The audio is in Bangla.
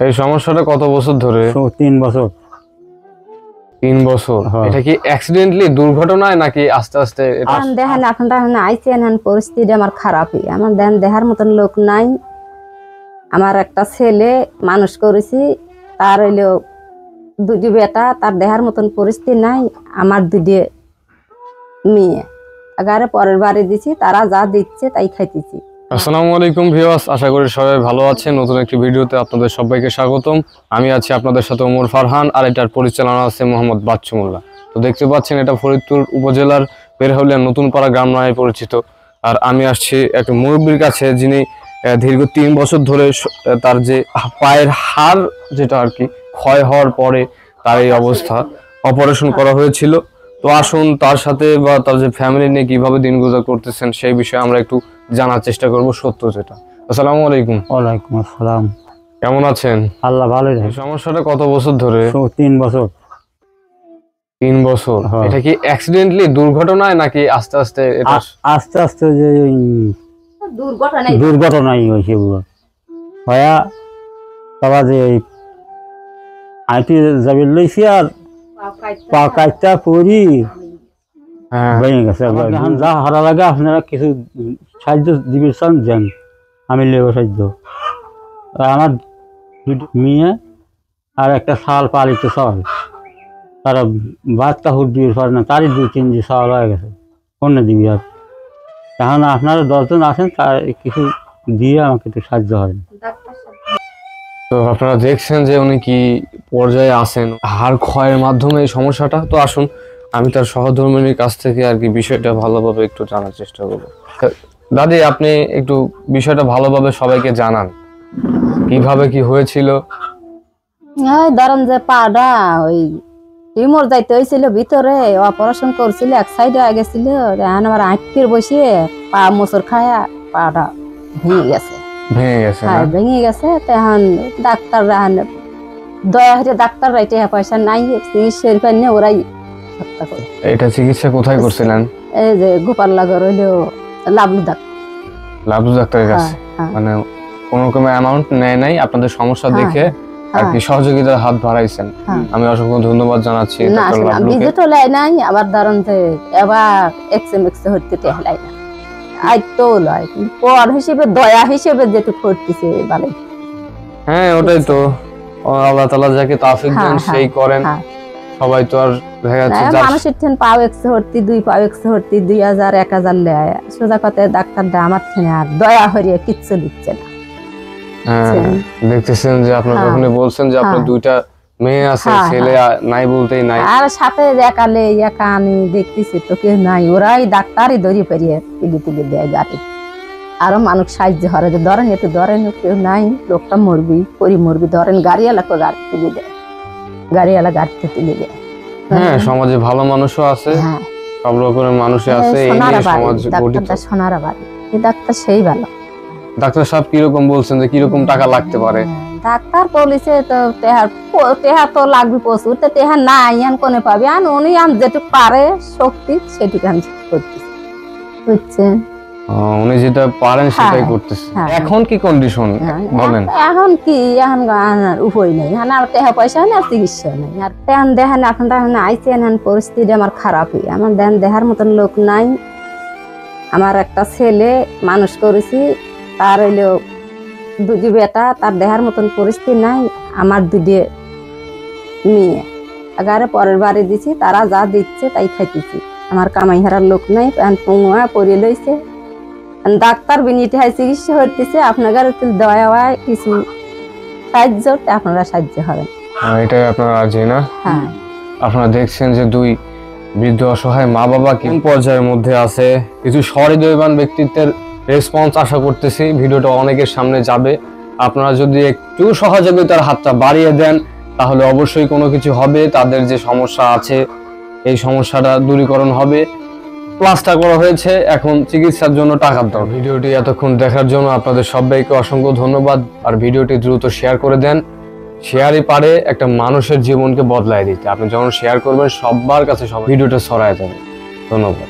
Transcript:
এই সমস্যাটা কত বছর ধরে? 3 বছর। 3 বছর। এটা কি অ্যাক্সিডেন্টলি দুর্ঘটনায় নাকি আস্তে আস্তে? দেখেন আপনারা আইছেন, পরিস্থিতি আমার খারাপই। আমার দেখার মতন লোক নাই। আমার একটা ছেলে মানুষ করেছি, তার হইলো 2টি বেটা, তার দেখার মতন পরিস্থিতি নাই। আমার 2টি মেয়ে আগারে পরের বাড়ি দিছি, তারা যা দিচ্ছে তাই খাইতেছি। আসসালামু আলাইকুম ভিউয়ার্স, আশা করি সবাই ভালো আছেন। নতুন একটি ভিডিওতে আপনাদের সবাইকে স্বাগতম। আমি আছি আপনাদের সাথে ওমর ফারহান, আর এটার পরিচালনা আছে মোহাম্মদ বাচ্চু মোল্লা। তো দেখতে পাচ্ছেন এটা ফরিদপুর উপজেলার বেরহাউলিয়া নতুনপাড়া গ্রাম নামে পরিচিত। আর আমি আসছি একটা মুরব্বীর কাছে, যিনি দীর্ঘ 3 বছর ধরে তার যে পায়ের হাড় যেটা আর কি ক্ষয় হওয়ার পরে তার এই অবস্থা, অপারেশন করা হয়েছিল। তো আসুন তার সাথে বা তার যে ফ্যামিলি নিয়ে কিভাবে দিন গুজার করতেছেন সেই বিষয়ে আমরা একটু জানার চেষ্টা করব, সত্য যেটা। আসসালামু আলাইকুম। ওয়ালাইকুম আসসালাম। কেমন আছেন? আল্লাহ ভালোই রাখে। সমস্যাটা কত বছর ধরে? 3 বছর। 3 বছর। এটা কি অ্যাক্সিডেন্টলি দুর্ঘটনায় নাকি আস্তে আস্তে? এটা আস্তে আস্তে যে দুর্ঘটনাই হয়েছে হয়া বাবা, যে আইটি যাবে লইছি আর পা কাটটা পড়ি ভেঙে গেছে। এখন যা হারা লাগে আপনারা কিছু সাহায্য দিবেন, যান আমি লেব সাহায্য। আমার 2টি মেয়ে আর একটা শাল পালিত শাল, তারা বাচ্চা হুট দিতে পারে না, তারই 2-3 যে শাল হয়ে গেছে, অন্য দিবি। আর এখন আপনারা 10 জন আছেন, তার কিছু দিয়ে আমাকে একটু সাহায্য হয়। তো আপনারা দেখছেন যে উনি কি পর্যায়ে আছেন, হাড় ক্ষয়ের মাধ্যমে এই সমস্যাটা। তো আসুন আমি তার সহধর্মিনীর কাছ থেকে আর কি বিষয়টা ভালোভাবে একটু জানার চেষ্টা করব। দাদি, আপনি একটু বিষয়টা ভালোভাবে সবাইকে জানান, কিভাবে কি হয়েছিল। ধরেন যে পাটা ওই টিউমার যাইতে হয়েছিল ভিতরে, অপারেশন করছিল, এক সাইডে হয়ে গেছিল। এখন আবার আঁটকির বসিয়ে পা মোচর খায়া পাটা ভেঙে গেছে। হ্যাঁ, ভেঙে গেছে। তখন ডাক্তার দয়া হয়ে ডাক্তার রাইতে পয়সা নাই, চিকিৎসার পাইনি, ওরাই হত্যা করে। এটা চিকিৎসা কোথায় করছিলেন? এই যে গোপালনগর হইলো লাবলু ডাক্তারের কাছে। মানে কোন রকম অ্যামাউন্ট নেয় নাই, আপনাদের সমস্যা দেখে আর কি সহযোগিতার হাত বাড়াইছেন। আমি অসংখ্য ধন্যবাদ জানাচ্ছি ডক্টর লাবলুকে। ভিজিটও লাই নাই, আবার ধরেন যে এবার এক্সএমএক্স হতে টেহলাই না, আইতো লয়, কিন্তু পর হিসেবে দয়া হিসেবে যেটু করতেছে ভালো। হ্যাঁ, ওটাই তো, আল্লাহ তাআলা যাকে তৌফিক দেন সেই করেন। সবাই তো আর দেখা যাচ্ছে মানুষের ঠেন পাও এক্স হরতি, 2 পাও এক্স হরতি 2000 1000 লেয়, সোজা কথা ডাক্তারটা আমার ঠেনে আর দয়া হরিয়ে কিচ্ছু দিচ্ছে না। দেখতেছেন যে আপনার যখন বলছেন যে আপনার 2টা মেয়ে আছে, ছেলে নাই বলতেই নাই, আর সাথে একালে একা আমি দেখতেছি তো কেউ নাই, ওরাই ডাক্তারই ধরিয়ে পেরিয়ে তুলে দেয় গাড়ি। আরো মানুষ সাহায্য করে যে ধরেন একটু ধরেন, কেউ নাই, লোকটা মরবি পরি মরবি, ধরেন গাড়িওয়ালাকে গাড়ি তুলে দেয়, গাড়িওয়ালা গাড়িতে তুলে দেয়। হ্যাঁ, সমাজে ভালো মানুষও আছে, সব রকমের মানুষই আছে। এই সমাজ গঠিত। সোনারা বাড়ি ডাক্তার সেই ভালো। ডাক্তার সাহেব কিরকম বলছেন যে কিরকম টাকা লাগতে পারে? ডাক্তার বলেছে তো টেহা তো লাগবে প্রচুর, তো টেহা নাই, আন কোনে পাবি, আন উনি আন যেটুকু পারে শক্তি সেটুকু আমি করতেছি, বুঝছেন? উনি যেটা পারেন সেটাই করতেছে। এখন কি কন্ডিশন বলেন? এখন কি, এখন উপায় নেই, এখন আর টেহা পয়সা নেই, চিকিৎসা নেই। আর তেহান দেখেন আপনারা আইছেন, পরিস্থিতি আমার খারাপই। আমার দেখার মতন লোক নাই। আমার একটা ছেলে মানুষ করেছি, তার হইলো 2টি বেটা, তার দেখার মতন পরিস্থিতি নাই। আমার 2টি মেয়ে আগারে পরের বাড়ি দিছি, তারা যা দিচ্ছে তাই খাইতেছি। আমার কামাই হারার লোক নাই, পুঙা পরে লইছে, ডাক্তার বিনিতে চিকিৎসা হইতেছে। আপনার দয়া হয় কিছু সাহায্য, আপনারা সাহায্য হবেন, এটাই আপনারা রাজি না? হ্যাঁ। আপনারা দেখছেন যে 2 বৃদ্ধ অসহায় মা বাবা কোন পর্যায়ের মধ্যে আছে। কিছু সহৃদয়বান ব্যক্তিত্বের রেসপন্স আশা করতেছি, ভিডিওটা অনেকের সামনে যাবে। আপনারা যদি একটু সহযোগিতার হাতটা বাড়িয়ে দেন তাহলে অবশ্যই কোনো কিছু হবে। তাদের যে সমস্যা আছে এই সমস্যাটা দূরীকরণ হবে। প্লাস্টার করা হয়েছে, এখন চিকিৎসার জন্য টাকার দরকার। ভিডিওটি এতক্ষণ দেখার জন্য আপনাদের সবাইকে অসংখ্য ধন্যবাদ। আর ভিডিওটি দ্রুত শেয়ার করে দেন। শেয়ারই পারে একটা মানুষের জীবনকে বদলায় দিতে। আপনি যখন শেয়ার করবেন সবার কাছে সব ভিডিওটা ছড়ায় যাবে। ধন্যবাদ।